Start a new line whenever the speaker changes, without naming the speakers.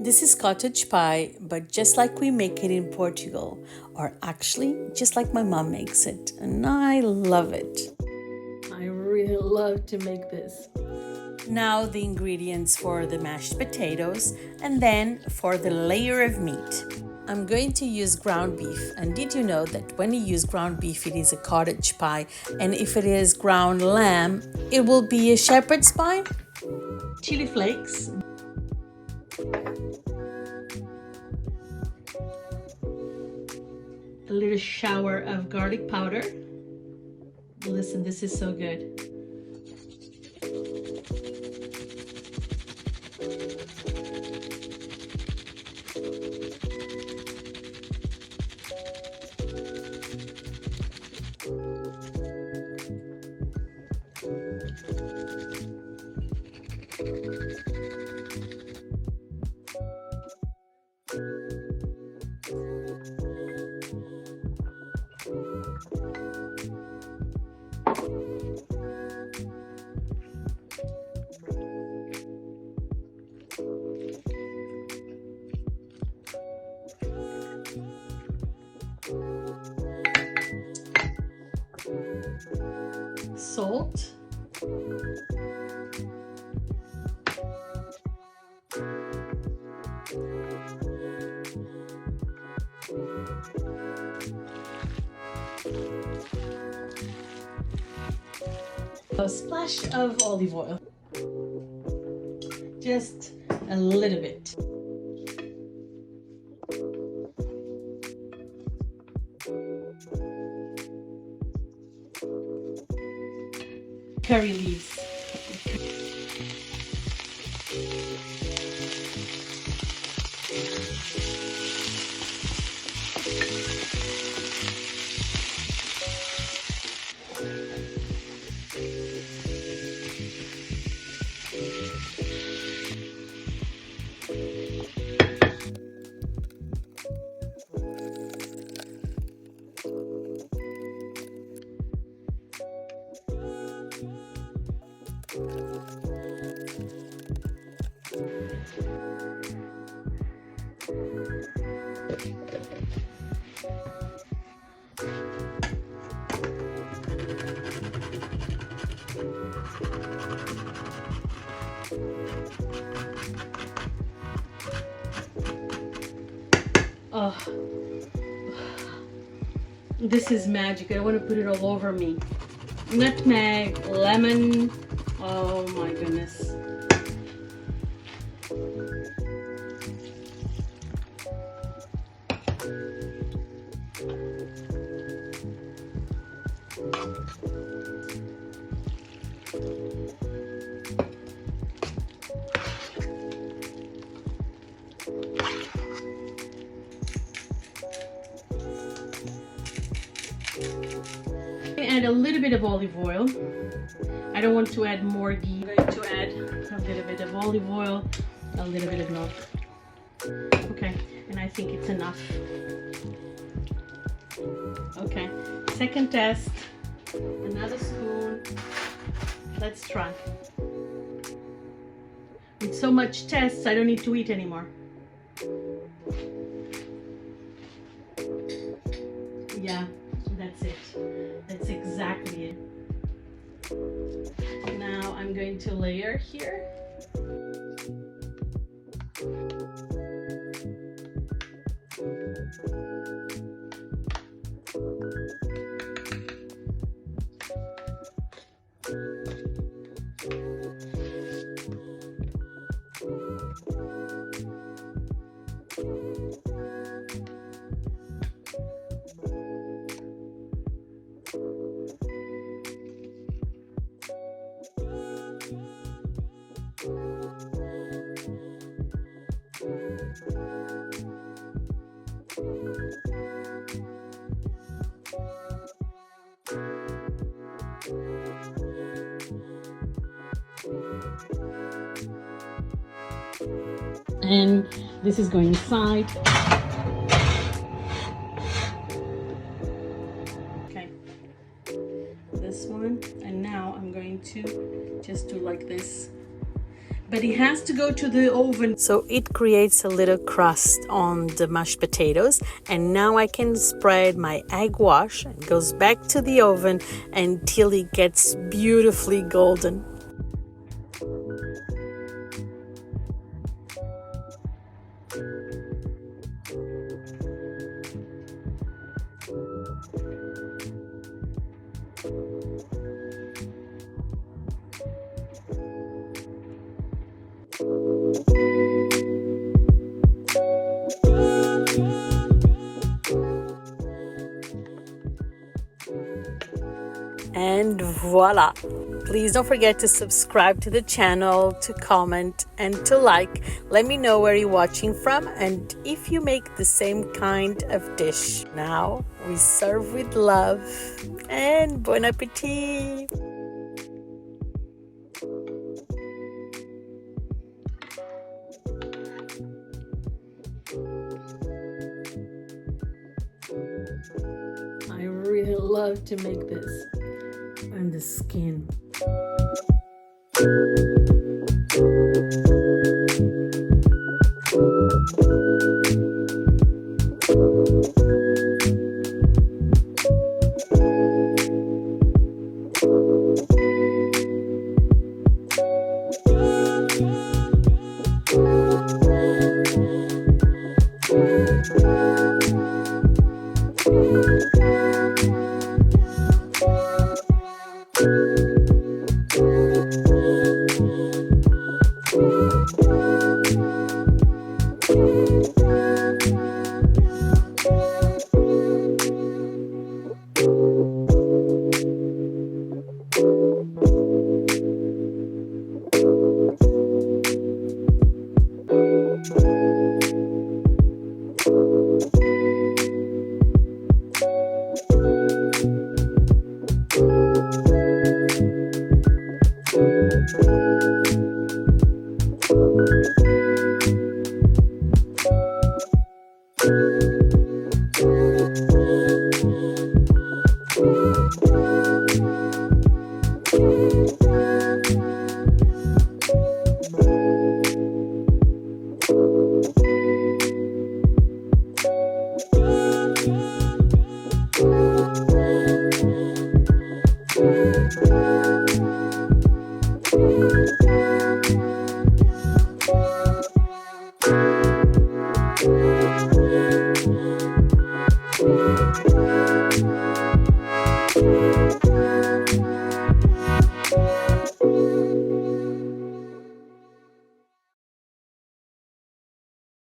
This is cottage pie, but just like we make it in Portugal, or actually just like my mom makes it, and I love it. I really love to make this. Now the ingredients for the mashed potatoes, and then for the layer of meat. I'm going to use ground beef, and did you know that when you use ground beef it is a cottage pie, and if it is ground lamb it will be a shepherd's pie? Chilli flakes, a little shower of garlic powder. Listen, this is so good. Salt, a splash of olive oil, just a little bit. Curry leaves. Oh, this is magic. I want to put it all over me. Nutmeg, lemon. Oh my goodness. Add a little bit of olive oil. I don't want to add more ghee. I'm going to add a little bit of olive oil, a little bit of milk. Okay, and I think it's enough. Okay, second test, another spoon. Let's try. With so much tests, I don't need to eat anymore. Yeah, that's it. That's exactly it. Now I'm going to layer here. And this is going inside. Okay, this one, and now I'm going to just do like this. but it has to go to the oven so it creates a little crust on the mashed potatoes. And now I can spread my egg wash. It goes back to the oven until it gets beautifully golden. And voila! Please don't forget to subscribe to the channel, to comment, and to like. Let me know where you're watching from and if you make the same kind of dish. Now we serve with love and bon appetit! I really love to make this. And the skin.